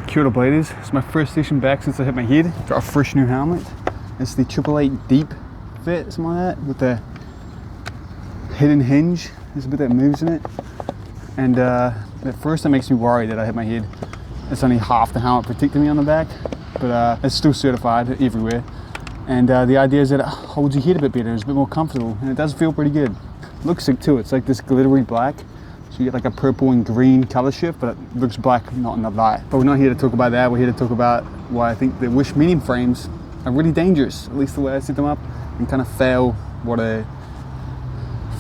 Kia ora bladers. It's my first session back since I hit my head. Got a fresh new helmet. It's the 888 Deep Fit, something like that, with the hidden hinge. There's a bit that moves in it. And at first it makes me worry that I hit my head. It's only half the helmet protecting me on the back, but it's still certified everywhere. And the idea is that it holds your head a bit better, it's a bit more comfortable, and it does feel pretty good. Looks sick too, it's like this glittery black. So you get like a purple and green color shift, but it looks black, not in the light. But we're not here to talk about that, we're here to talk about why I think the Wish Medium frames are really dangerous, at least the way I set them up, and kind of fail what a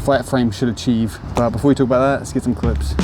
flat frame should achieve. But before we talk about that, let's get some clips.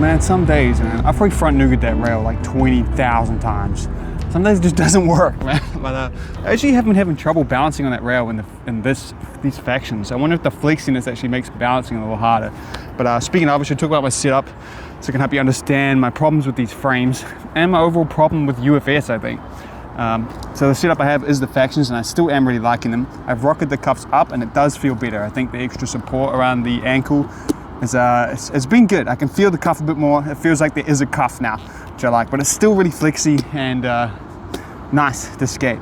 Man, some days, man, I've probably front nougat that rail like 20,000 times. Some days it just doesn't work, man. But I actually have been having trouble balancing on that rail in these factions. I wonder if the flexiness actually makes balancing a little harder. But speaking of, I should talk about my setup so I can help you understand my problems with these frames and my overall problem with UFS, I think. So the setup I have is the factions, and I still am really liking them. I've rocketed the cuffs up and it does feel better. I think the extra support around the ankle it's been good. I can feel the cuff a bit more. It feels like there is a cuff now, which I like, but it's still really flexy and nice to skate.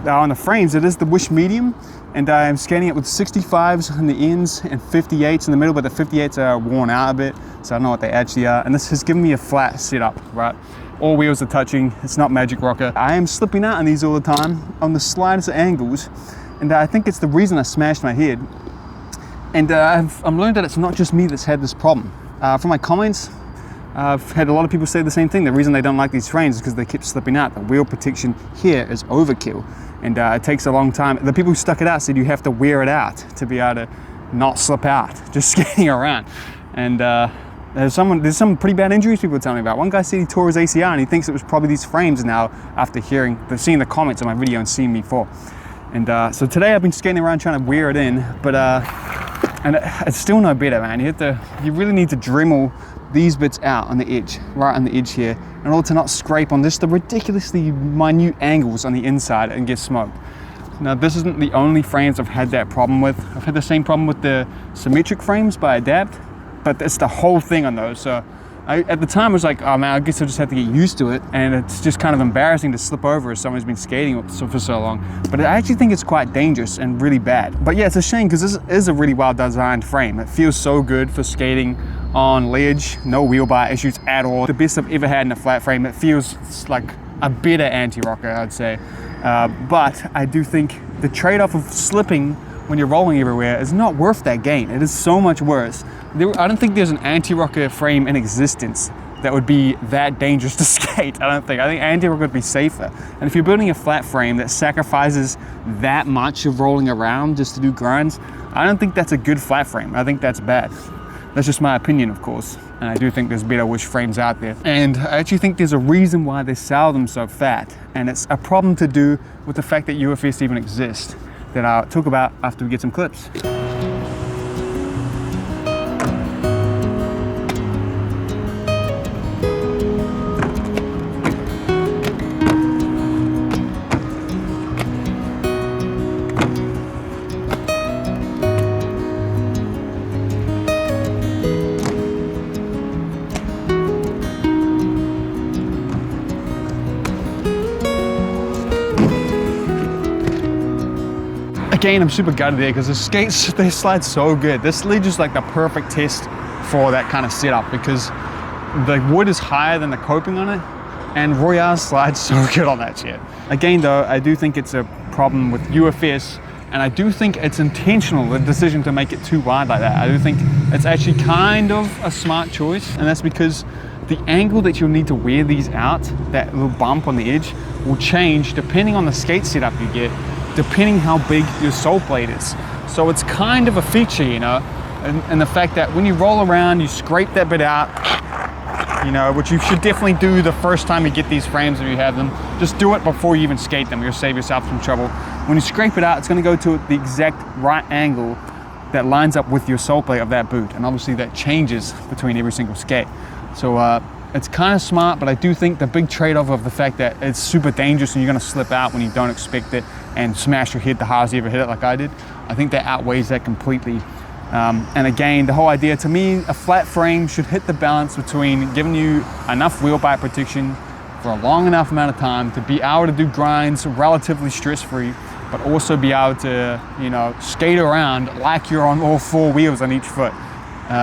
On the frames, it is the Wish Medium, and I'm skating it with 65s on the ends and 58s in the middle, but the 58s are worn out a bit, so I don't know what they actually are. And this has given me a flat setup, right? All wheels are touching, it's not magic rocker. I am slipping out on these all the time on the slightest angles, and I think it's the reason I smashed my head. And I've learned that it's not just me that's had this problem. From my comments, I've had a lot of people say the same thing. The reason they don't like these frames is because they keep slipping out. The wheel protection here is overkill, and it takes a long time. The people who stuck it out said you have to wear it out to be able to not slip out, just skating around. And there's some pretty bad injuries people are telling me about. One guy said he tore his ACL and he thinks it was probably these frames now after seeing the comments on my video and seeing me fall. And so today I've been skating around trying to wear it in, but and it's still no better, man. You really need to Dremel these bits out on the edge, right on the edge here, in order to not scrape on the ridiculously minute angles on the inside and get smoked. Now, this isn't the only frames I've had that problem with. I've had the same problem with the symmetric frames by Adapt, but it's the whole thing on those. So at the time I was like, oh man, I guess I just have to get used to it, and it's just kind of embarrassing to slip over as someone who's been skating for so long. But I actually think it's quite dangerous and really bad. But yeah, it's a shame because this is a really well designed frame. It feels so good for skating on ledge, no wheel bar issues at all. The best I've ever had in a flat frame. It feels like a better anti-rocker, I'd say. But I do think the trade-off of slipping when you're rolling everywhere is not worth that gain. It is so much worse. I don't think there's an anti-rocker frame in existence that would be that dangerous to skate. I think anti-rocker would be safer. And if you're building a flat frame that sacrifices that much of rolling around just to do grinds, I don't think that's a good flat frame. I think that's bad. That's just my opinion, of course. And I do think there's better Wish frames out there. And I actually think there's a reason why they sell them so fat. And it's a problem to do with the fact that UFS even exists, that I'll talk about after we get some clips. Again, I'm super gutted there because the skates, they slide so good. This ledge is like the perfect test for that kind of setup because the wood is higher than the coping on it, and Royale slides so good on that shit. Again though, I do think it's a problem with UFS And I do think it's intentional, the decision to make it too wide like that. I do think it's actually kind of a smart choice, and that's because the angle that you'll need to wear these out, that little bump on the edge, will change depending on the skate setup you get, depending how big your sole plate is. So it's kind of a feature, you know, and the fact that when you roll around, you scrape that bit out, you know, which you should definitely do the first time you get these frames if you have them. Just do it before you even skate them. You'll save yourself some trouble. When you scrape it out, it's going to go to the exact right angle that lines up with your sole plate of that boot. And obviously that changes between every single skate. So it's kind of smart, but I do think the big trade-off of the fact that it's super dangerous and you're going to slip out when you don't expect it and smash your head the hardest you ever hit it like I did, I think that outweighs that completely. And again, the whole idea, to me, a flat frame should hit the balance between giving you enough wheel bite protection for a long enough amount of time to be able to do grinds relatively stress-free, but also be able to, you know, skate around like you're on all four wheels on each foot.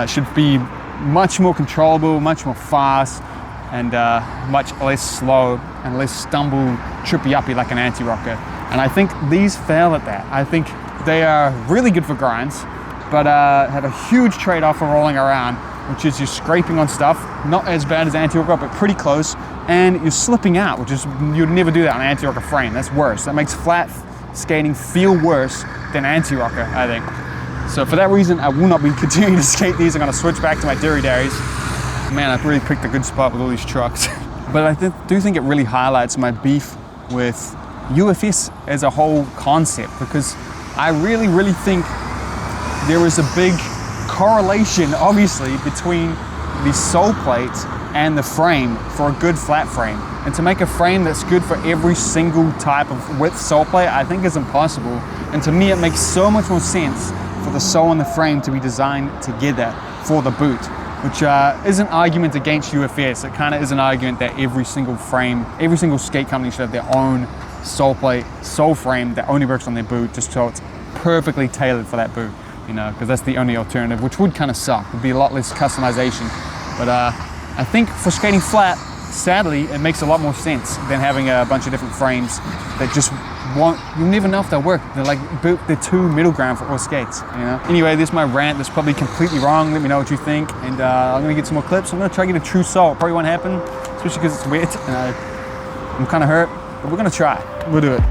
Should be much more controllable, much more fast, and much less slow and less stumble, trippy-uppy like an anti-rocker. And I think these fail at that. I think they are really good for grinds, but have a huge trade-off for rolling around, which is you're scraping on stuff, not as bad as anti-rocker, but pretty close, and you're slipping out, which is, you'd never do that on an anti-rocker frame. That's worse. That makes flat skating feel worse than anti-rocker, I think. So for that reason, I will not be continuing to skate these. I'm gonna switch back to my Derry Darries. Man, I've really picked a good spot with all these trucks. But I do think it really highlights my beef with UFS as a whole concept, because I really think there is a big correlation, obviously, between the sole plate and the frame for a good flat frame. And to make a frame that's good for every single type of width sole plate, I think is impossible. And to me, it makes so much more sense for the sole and the frame to be designed together for the boot, which is an argument against UFS. It kind of is an argument that every single frame, every single skate company should have their own sole plate, sole frame that only works on their boot, just so it's perfectly tailored for that boot, you know, because that's the only alternative, which would kind of suck. It'd be a lot less customization. But I think for skating flat, sadly, it makes a lot more sense than having a bunch of different frames that just won't, you'll never know if they'll work. They're like, they're too middle ground for all skates, you know? Anyway, this is my rant. That's probably completely wrong. Let me know what you think. And I'm gonna get some more clips. I'm gonna try to get a true sole. Probably won't happen, especially because it's wet and I'm kind of hurt, but we're gonna try. We'll do it.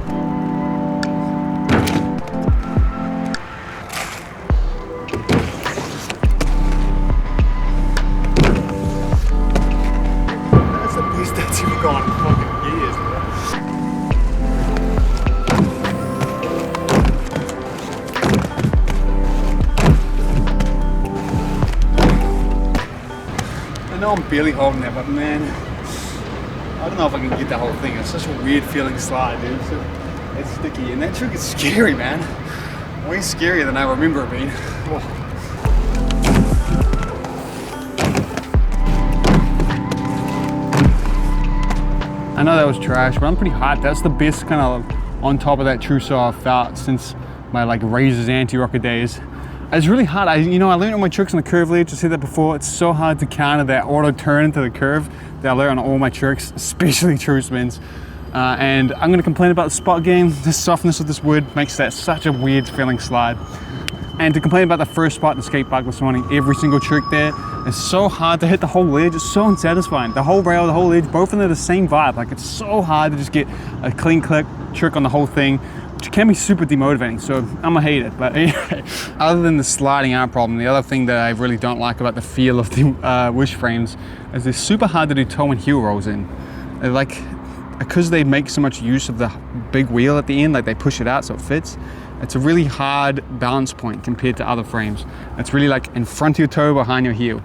That's the best that's ever gone in fucking years, bro. I know I'm barely holding that, but man, I don't know if I can get that whole thing. It's such a weird feeling slide, dude. It's sticky, and that trick is scary, man. Way scarier than I remember it being. Oh. I know that was trash, but I'm pretty hot. That's the best kind of on top of that true sole I've felt since my like Razors anti-rocker days. It's really hard. I learned all my tricks on the curve ledge. I said that before. It's so hard to counter that auto turn into the curve that I learned on all my tricks, especially true spins. And I'm gonna complain about the spot game. The softness of this wood makes that such a weird feeling slide. And to complain about the first spot in the skate park this morning, every single trick there is so hard to hit the whole ledge. It's so unsatisfying. The whole rail, the whole ledge, both of them are the same vibe. Like, it's so hard to just get a clean click trick on the whole thing, which can be super demotivating. So I'm gonna hate it. But anyway, other than the sliding out problem, the other thing that I really don't like about the feel of the wish frames is they're super hard to do toe and heel rolls in. They're like, because they make so much use of the big wheel at the end, like they push it out so it fits, it's a really hard balance point compared to other frames. It's really like in front of your toe, behind your heel.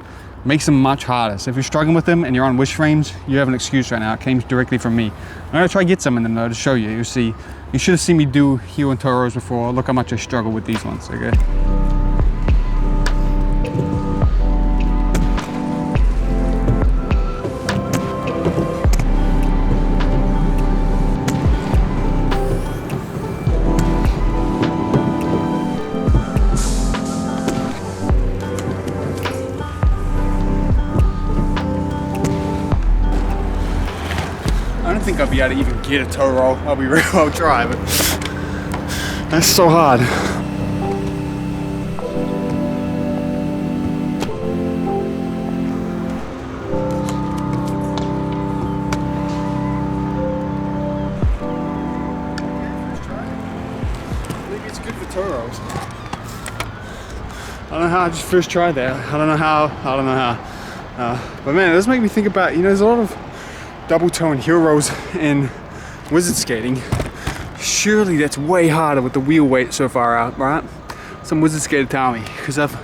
Makes them much harder. So if you're struggling with them and you're on wish frames, you have an excuse right now. It came directly from me. I'm gonna try to get some in them though to show you. You'll see, you should have seen me do heel and toe rolls before. Look how much I struggle with these ones, okay? I don't think I'll be able to even get a toe roll. I'll be real, I'll try, but That's so hard. Maybe it's good for toe rolls. I don't know how, I just first tried that. I don't know how. But man, it does make me think about, there's a lot of double toe and heel rolls in wizard skating. Surely that's way harder with the wheel weight so far out, right? Some wizard skater tell me, because I've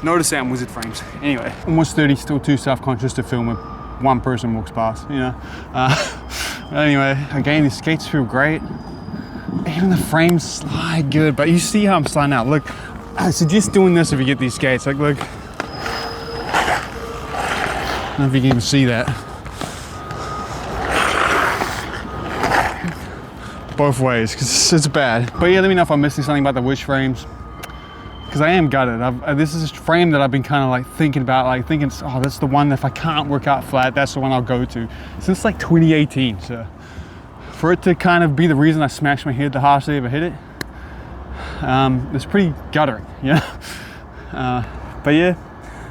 noticed that in wizard frames. Anyway, almost 30, still too self-conscious to film when one person walks past, Anyway, again, these skates feel great. Even the frames slide good, but you see how I'm sliding out. Look, I suggest doing this if you get these skates. Like, look. I don't know if you can even see that. Both ways, because it's bad. But yeah, let me know if I'm missing something about the wish frames, because I am gutted. This is a frame that I've been kind of like thinking about, oh, that's the one that if I can't work out flat, that's the one I'll go to since like 2018. So for it to kind of be the reason I smashed my head the hardest I ever hit it, it's pretty guttering, but yeah,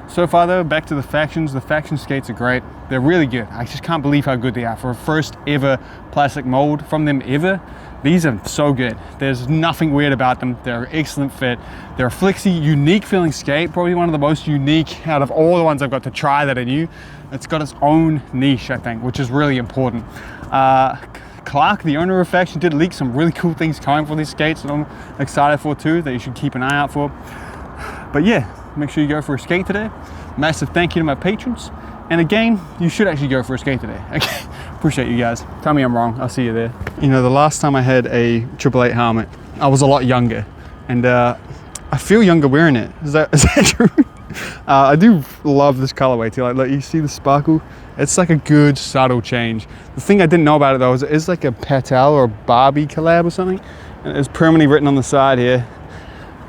so far though, back to the factions. The faction skates are great. They're really good. I just can't believe how good they are for a first ever plastic mold from them ever. These are so good. There's nothing weird about them. They're an excellent fit. They're a flexy, unique feeling skate, probably one of the most unique out of all the ones I've got to try that are new. It's got its own niche, I think, which is really important. Clark, the owner of Faction, did leak some really cool things coming for these skates that I'm excited for too, that you should keep an eye out for. But yeah, make sure you go for a skate today. Massive thank you to my patrons. And again, you should actually go for a skate today. Okay, appreciate you guys. Tell me I'm wrong, I'll see you there. The last time I had a 888 helmet, I was a lot younger. And I feel younger wearing it. Is that true? I do love this colorway too. Like you see the sparkle? It's like a good subtle change. The thing I didn't know about it though is it's like a Patel or Barbie collab or something. And it's permanently written on the side here.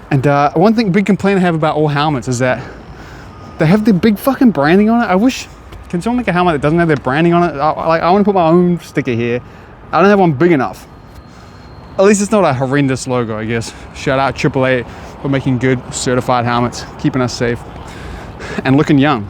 And one big complaint I have about all helmets is that they have the big fucking branding on it. I wish, can someone make a helmet that doesn't have their branding on it? I want to put my own sticker here. I don't have one big enough. At least it's not a horrendous logo, I guess. Shout out AAA for making good certified helmets, keeping us safe and looking young.